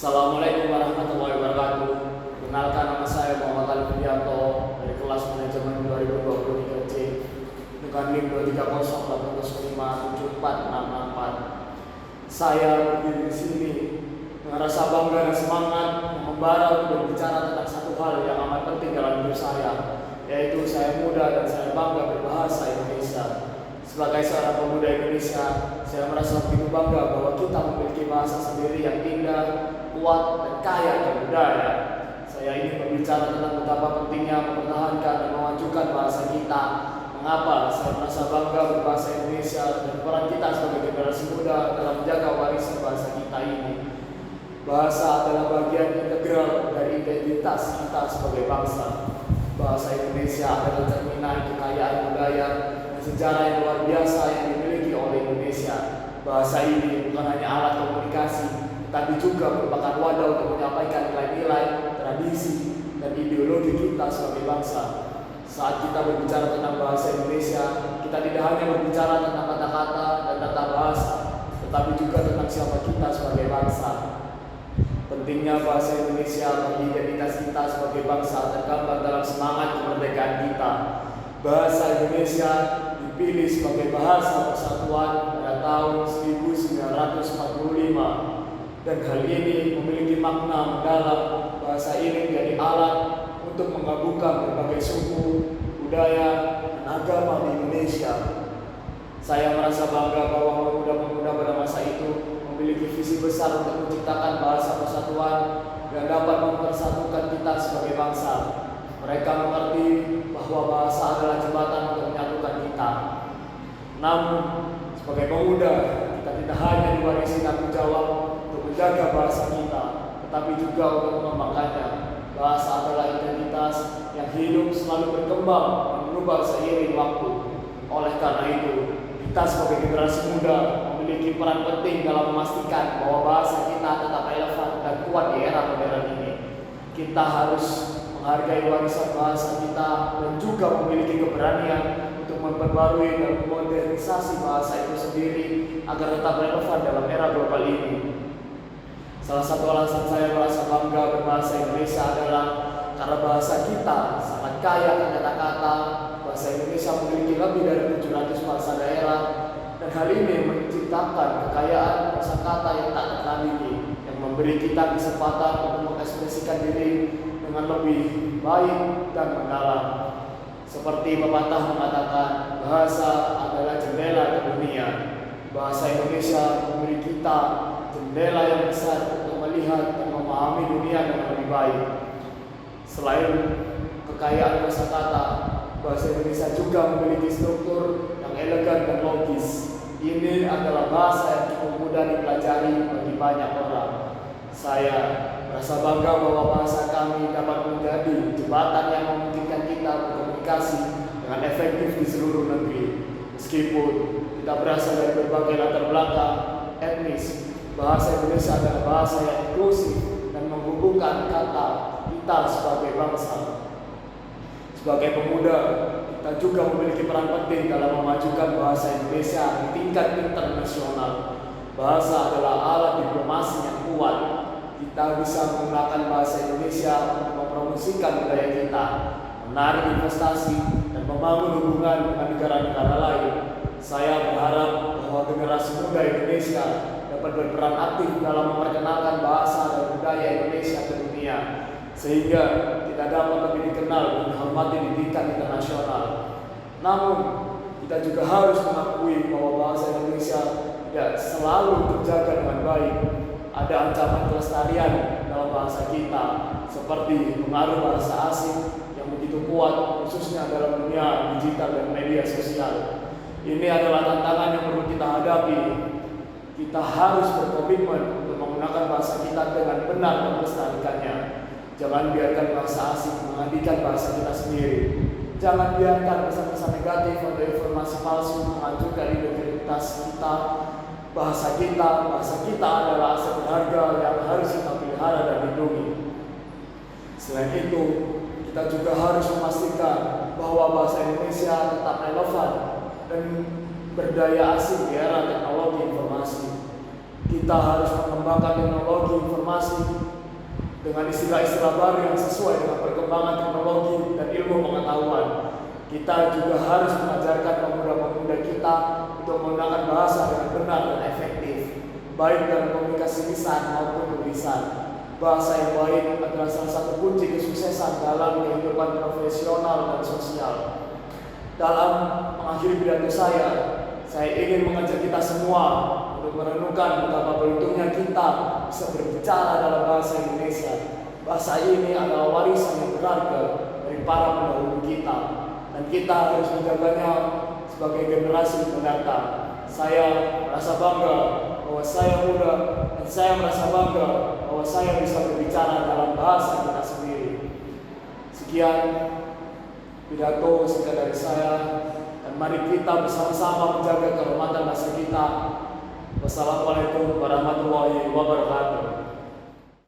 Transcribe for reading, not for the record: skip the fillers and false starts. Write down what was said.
Assalamualaikum warahmatullahi wabarakatuh. Perkenalkan, nama saya Muhammad Ali Widianto dari kelas manajemen 2023 C dengan NIM 23080057464. Saya berdiri di sini dengan rasa bangga dan semangat yang membara untuk berbicara tentang satu hal yang amat penting dalam hidup saya, yaitu saya muda dan saya bangga berbahasa Indonesia. Sebagai seorang pemuda Indonesia, saya merasa begitu bangga bahwa kita memiliki bahasa sendiri yang indah, kuat, dan kaya akan budaya. Saya ingin berbicara tentang betapa pentingnya mempertahankan dan memajukan bahasa kita. Mengapa saya merasa bangga berbahasa Indonesia dan peran kita sebagai generasi muda dalam menjaga warisan bahasa kita ini. Bahasa adalah bagian integral dari identitas kita sebagai bangsa. Bahasa Indonesia adalah cerminan kekayaan budaya dan sejarah yang luar biasa yang dimiliki oleh Indonesia. Bahasa ini bukan hanya alat komunikasi, tapi juga merupakan wadah untuk menyampaikan nilai-nilai, tradisi, dan ideologi kita sebagai bangsa. Saat kita berbicara tentang bahasa Indonesia, kita tidak hanya berbicara tentang kata-kata dan tata bahasa, tetapi juga tentang siapa kita sebagai bangsa. Pentingnya bahasa Indonesia bagi identitas kita sebagai bangsa tergambar dalam semangat kemerdekaan kita. Bahasa Indonesia dipilih sebagai bahasa persatuan pada tahun 1945. Dan hal ini memiliki makna mendalam. Bahasa ini menjadi alat untuk menggabungkan berbagai suku, budaya, dan agama di Indonesia. Saya merasa bangga bahwa pemuda-pemuda pada masa itu memiliki visi besar untuk menciptakan bahasa persatuan yang dapat mempersatukan kita sebagai bangsa. Mereka mengerti bahwa bahasa adalah jembatan untuk menyatukan kita. Namun, sebagai pemuda, kita tidak hanya diwarisi tanggung jawab menjaga bahasa kita, tetapi juga untuk mengembangkannya. Bahasa adalah identitas yang hidup selalu berkembang dan berubah seiring waktu. Oleh karena itu, kita sebagai generasi muda memiliki peran penting dalam memastikan bahwa bahasa kita tetap relevan dan kuat di era modern ini. Kita harus menghargai warisan bahasa kita dan juga memiliki keberanian untuk memperbarui dan memodernisasi bahasa itu sendiri agar tetap relevan dalam era global ini. Salah satu alasan saya merasa bangga berbahasa Indonesia adalah karena bahasa kita sangat kaya akan kata-kata. Bahasa Indonesia memiliki lebih dari 700 bahasa daerah, dan hal ini menciptakan kekayaan kosakata yang tak tertandingi, yang memberi kita kesempatan untuk mengekspresikan diri dengan lebih baik dan mendalam. Seperti pepatah mengatakan, bahasa adalah jendela ke dunia. Bahasa Indonesia memberi kita jendela yang besar untuk melihat dan memahami dunia dengan lebih baik. Selain kekayaan kosakata, bahasa Indonesia juga memiliki struktur yang elegan dan logis. Ini adalah bahasa yang cukup mudah dipelajari bagi banyak orang. Saya merasa bangga bahwa bahasa kami dapat menjadi jembatan yang memungkinkan kita berkomunikasi dengan efektif di seluruh negeri. Meskipun kita berasal dari berbagai latar belakang etnis, bahasa Indonesia adalah bahasa yang inklusif dan menghubungkan kata kita sebagai bangsa. Sebagai pemuda, kita juga memiliki peran penting dalam memajukan bahasa Indonesia di tingkat internasional. Bahasa adalah alat diplomasi yang kuat. Kita bisa menggunakan bahasa Indonesia untuk mempromosikan budaya kita, menarik investasi, dan membangun hubungan dengan negara-negara lain. Saya berharap bahwa generasi muda Indonesia dapat berperan aktif dalam memperkenalkan bahasa dan budaya Indonesia ke dunia, sehingga kita dapat lebih dikenal dan dihormati di tingkat internasional. Namun, kita juga harus mengakui bahwa bahasa Indonesia tidak selalu terjaga dengan baik. Ada ancaman kelestarian dalam bahasa kita, seperti pengaruh bahasa asing yang begitu kuat, khususnya dalam dunia digital dan media sosial. Ini adalah tantangan yang perlu kita hadapi. Kita harus berkomitmen untuk menggunakan bahasa kita dengan benar dan melestarikannya. Jangan biarkan bahasa asing menggantikan bahasa kita sendiri. Jangan biarkan pesan-pesan negatif atau informasi palsu menghancurkan identitas kita. Bahasa kita adalah aset berharga yang harus kita pelihara dan lindungi. Selain itu, kita juga harus memastikan bahwa bahasa Indonesia tetap relevan dan berdaya asing di era teknologi informasi. Kita harus mengembangkan teknologi informasi dengan istilah-istilah baru yang sesuai dengan perkembangan teknologi dan ilmu pengetahuan. Kita juga harus mengajarkan pemuda-pemuda kita untuk menggunakan bahasa dengan benar dan efektif, baik dalam komunikasi lisan maupun tulisan. Bahasa yang baik adalah salah satu kunci kesuksesan dalam kehidupan profesional dan sosial. Dalam mengakhiri pidato saya ingin mengajak kita semua untuk merenungkan betapa beruntungnya kita bisa berbicara dalam bahasa Indonesia. Bahasa ini adalah warisan yang berharga dari para pendahulu kita, dan kita harus menjaganya sebagai generasi mendatang. Saya merasa bangga bahwa saya muda, dan saya merasa bangga bahwa saya bisa berbicara dalam bahasa kita sendiri. Sekian pidato singkat dari saya, dan mari kita bersama-sama menjaga kehormatan bahasa kita. Wassalamualaikum warahmatullahi wabarakatuh.